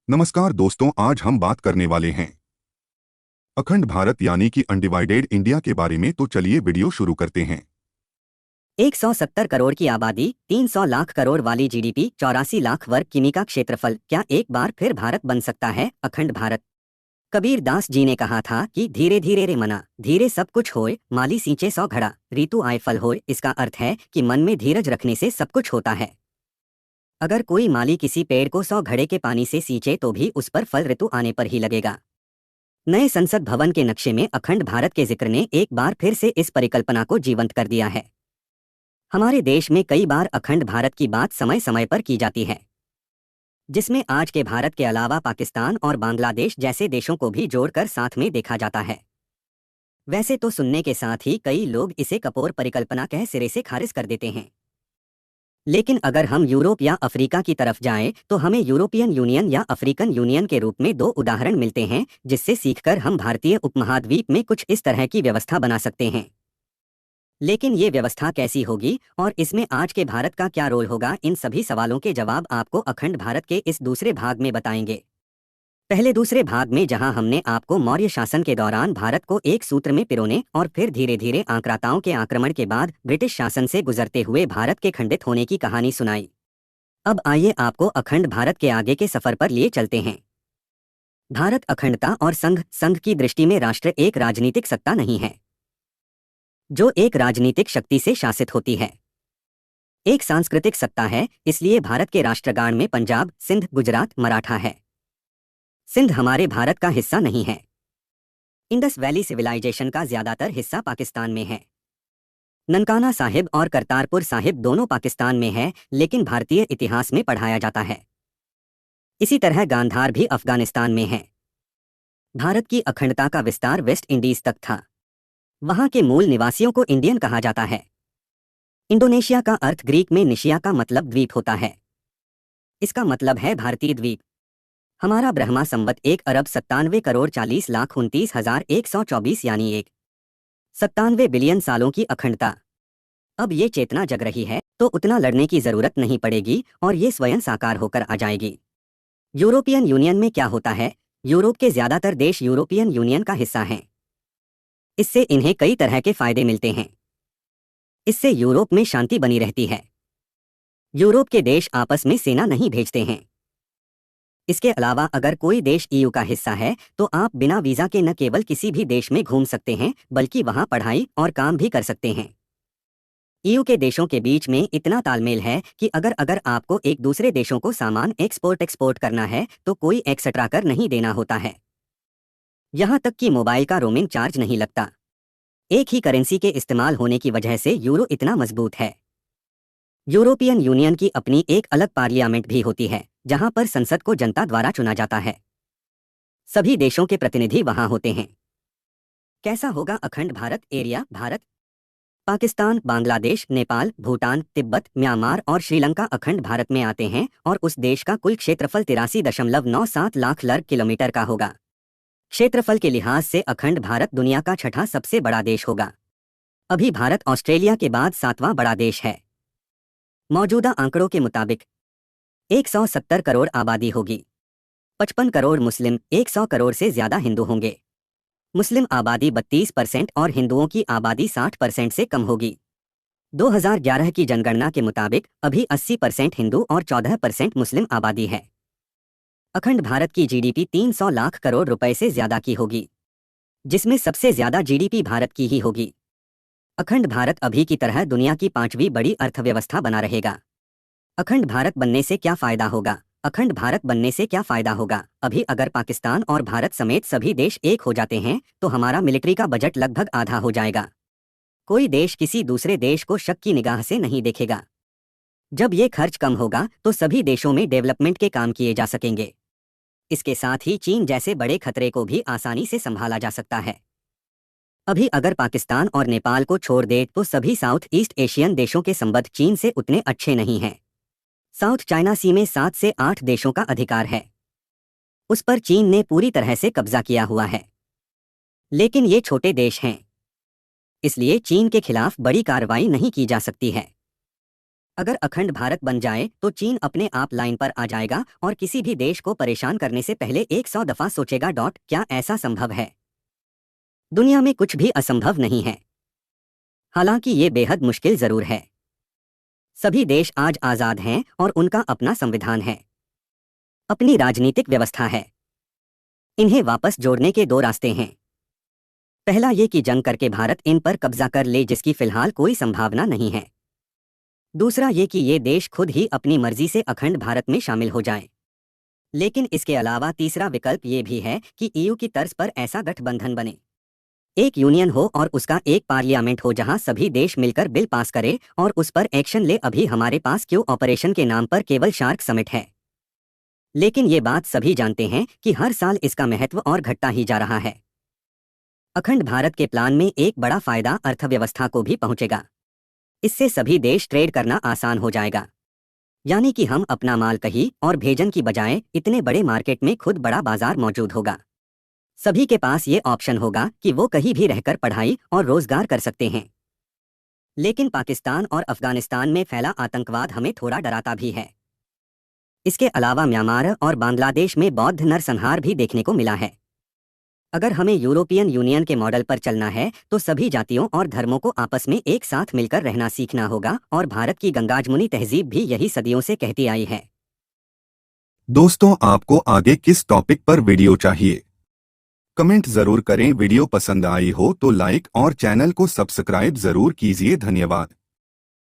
नमस्कार दोस्तों, आज हम बात करने वाले हैं अखंड भारत यानी कि अनडिवाइडेड इंडिया के बारे में। तो चलिए वीडियो शुरू करते हैं। 170 करोड़ की आबादी, 300 लाख करोड़ वाली जीडीपी, 84 लाख वर्ग किमी का क्षेत्रफल, क्या एक बार फिर भारत बन सकता है अखंड भारत? कबीर दास जी ने कहा था कि धीरे धीरे रे मना, धीरे सब कुछ होए, माली सींचे सौ घड़ा, ऋतु आए फल होए। इसका अर्थ है कि मन में धीरज रखने से सब कुछ होता है। अगर कोई माली किसी पेड़ को 100 घड़े के पानी से सींचे तो भी उस पर फल ऋतु आने पर ही लगेगा। नए संसद भवन के नक्शे में अखंड भारत के जिक्र ने एक बार फिर से इस परिकल्पना को जीवंत कर दिया है। हमारे देश में कई बार अखंड भारत की बात समय समय पर की जाती है, जिसमें आज के भारत के अलावा पाकिस्तान और बांग्लादेश जैसे देशों को भी जोड़कर साथ में देखा जाता है। वैसे तो सुनने के साथ ही कई लोग इसे कपोर परिकल्पना कह सिरे से खारिज कर देते हैं। लेकिन अगर हम यूरोप या अफ्रीका की तरफ जाएं तो हमें यूरोपियन यूनियन या अफ्रीकन यूनियन के रूप में दो उदाहरण मिलते हैं, जिससे सीखकर हम भारतीय उपमहाद्वीप में कुछ इस तरह की व्यवस्था बना सकते हैं। लेकिन ये व्यवस्था कैसी होगी और इसमें आज के भारत का क्या रोल होगा, इन सभी सवालों के जवाब आपको अखंड भारत के इस दूसरे भाग में बताएंगे। पहले दूसरे भाग में जहां हमने आपको मौर्य शासन के दौरान भारत को एक सूत्र में पिरोने और फिर धीरे धीरे आक्राताओं के आक्रमण के बाद ब्रिटिश शासन से गुजरते हुए भारत के खंडित होने की कहानी सुनाई, अब आइए आपको अखंड भारत के आगे के सफर पर लिए चलते हैं। भारत अखंडता और संघ की दृष्टि में राष्ट्र एक राजनीतिक सत्ता नहीं है जो एक राजनीतिक शक्ति से शासित होती है। एक सांस्कृतिक सत्ता है, इसलिए भारत के राष्ट्रगान में पंजाब, सिंध, गुजरात, मराठा है। सिंध हमारे भारत का हिस्सा नहीं है। इंडस वैली सिविलाइजेशन का ज्यादातर हिस्सा पाकिस्तान में है। ननकाना साहिब और करतारपुर साहिब दोनों पाकिस्तान में है, लेकिन भारतीय इतिहास में पढ़ाया जाता है। इसी तरह गांधार भी अफगानिस्तान में है। भारत की अखंडता का विस्तार वेस्ट इंडीज तक था। वहां के मूल निवासियों को इंडियन कहा जाता है। इंडोनेशिया का अर्थ ग्रीक में निशिया का मतलब द्वीप होता है। इसका मतलब है भारतीय द्वीप। हमारा ब्रह्मा संवत 1 अरब 97 करोड़ 40 लाख 29,124 यानी 197 बिलियन सालों की अखंडता। अब ये चेतना जग रही है तो उतना लड़ने की जरूरत नहीं पड़ेगी और ये स्वयं साकार होकर आ जाएगी। यूरोपियन यूनियन में क्या होता है? यूरोप के ज्यादातर देश यूरोपियन यूनियन का हिस्सा हैं। इससे इन्हें कई तरह के फायदे मिलते हैं। इससे यूरोप में शांति बनी रहती है। यूरोप के देश आपस में सेना नहीं भेजते हैं। इसके अलावा अगर कोई देश ईयू का हिस्सा है तो आप बिना वीजा के न केवल किसी भी देश में घूम सकते हैं बल्कि वहां पढ़ाई और काम भी कर सकते हैं। ईयू के देशों के बीच में इतना तालमेल है कि अगर आपको एक दूसरे देशों को सामान एक्सपोर्ट करना है तो कोई एक्स्ट्रा कर नहीं देना होता है। यहां तक कि मोबाइल का रोमिंग चार्ज नहीं लगता। एक ही करेंसी के इस्तेमाल होने की वजह से यूरो इतना मजबूत है। यूरोपियन यूनियन की अपनी एक अलग पार्लियामेंट भी होती है, जहां पर संसद को जनता द्वारा चुना जाता है। सभी देशों के प्रतिनिधि वहां होते हैं। कैसा होगा अखंड भारत एरिया? भारत, पाकिस्तान, बांग्लादेश, नेपाल, भूटान, तिब्बत, म्यांमार और श्रीलंका अखंड भारत में आते हैं और उस देश का कुल क्षेत्रफल 83.97 लाख वर्ग किलोमीटर का होगा। क्षेत्रफल के लिहाज से अखंड भारत दुनिया का छठा सबसे बड़ा देश होगा। अभी भारत ऑस्ट्रेलिया के बाद 7वां बड़ा देश है। मौजूदा आंकड़ों के मुताबिक 170 करोड़ आबादी होगी। 55 करोड़ मुस्लिम, 100 करोड़ से ज्यादा हिंदू होंगे। मुस्लिम आबादी 32% और हिंदुओं की आबादी 60% से कम होगी। 2011 की जनगणना के मुताबिक अभी 80% हिंदू और 14% मुस्लिम आबादी है। अखंड भारत की जीडीपी 300 लाख करोड़ रुपए से ज्यादा की होगी, जिसमें सबसे ज्यादा जीडीपी भारत की ही होगी। अखंड भारत अभी की तरह दुनिया की 5वीं बड़ी अर्थव्यवस्था बना रहेगा। अखंड भारत बनने से क्या फायदा होगा? अखंड भारत बनने से क्या फायदा होगा? अभी अगर पाकिस्तान और भारत समेत सभी देश एक हो जाते हैं तो हमारा मिलिट्री का बजट लगभग आधा हो जाएगा। कोई देश किसी दूसरे देश को शक की निगाह से नहीं देखेगा। जब ये खर्च कम होगा तो सभी देशों में डेवलपमेंट के काम किए जा सकेंगे। इसके साथ ही चीन जैसे बड़े खतरे को भी आसानी से संभाला जा सकता है। अभी अगर पाकिस्तान और नेपाल को छोड़ दे तो सभी साउथ ईस्ट एशियन देशों के संबंध चीन से उतने अच्छे नहीं हैं। साउथ चाइना सी में 7 से 8 देशों का अधिकार है। उस पर चीन ने पूरी तरह से कब्जा किया हुआ है। लेकिन ये छोटे देश हैं, इसलिए चीन के खिलाफ बड़ी कार्रवाई नहीं की जा सकती है। अगर अखंड भारत बन जाए तो चीन अपने आप लाइन पर आ जाएगा और किसी भी देश को परेशान करने से पहले 100 दफा सोचेगा। क्या ऐसा संभव है? दुनिया में कुछ भी असंभव नहीं है, हालांकि ये बेहद मुश्किल जरूर है। सभी देश आज आजाद हैं और उनका अपना संविधान है, अपनी राजनीतिक व्यवस्था है। इन्हें वापस जोड़ने के दो रास्ते हैं। पहला ये कि जंग करके भारत इन पर कब्जा कर ले, जिसकी फिलहाल कोई संभावना नहीं है। दूसरा ये कि ये देश खुद ही अपनी मर्जी से अखंड भारत में शामिल हो जाएं। लेकिन इसके अलावा तीसरा विकल्प ये भी है कि ईयू की तर्ज पर ऐसा गठबंधन बने, एक यूनियन हो और उसका एक पार्लियामेंट हो जहां सभी देश मिलकर बिल पास करे और उस पर एक्शन ले। अभी हमारे पास क्यों ऑपरेशन के नाम पर केवल शार्क समिट है, लेकिन ये बात सभी जानते हैं कि हर साल इसका महत्व और घटता ही जा रहा है। अखंड भारत के प्लान में एक बड़ा फायदा अर्थव्यवस्था को भी पहुंचेगा। इससे सभी देश ट्रेड करना आसान हो जाएगा, यानी कि हम अपना माल कहीं और भेजन की बजाय इतने बड़े मार्केट में खुद बड़ा बाजार मौजूद होगा। सभी के पास ये ऑप्शन होगा कि वो कहीं भी रहकर पढ़ाई और रोजगार कर सकते हैं। लेकिन पाकिस्तान और अफगानिस्तान में फैला आतंकवाद हमें थोड़ा डराता भी है। इसके अलावा म्यांमार और बांग्लादेश में बौद्ध नरसंहार भी देखने को मिला है। अगर हमें यूरोपियन यूनियन के मॉडल पर चलना है तो सभी जातियों और धर्मों को आपस में एक साथ मिलकर रहना सीखना होगा, और भारत की गंगाजमुनी तहजीब भी यही सदियों से कहती आई है। दोस्तों, आपको आगे किस टॉपिक पर वीडियो चाहिए? कमेंट जरूर करें। वीडियो पसंद आई हो तो लाइक और चैनल को सब्सक्राइब जरूर कीजिए। धन्यवाद।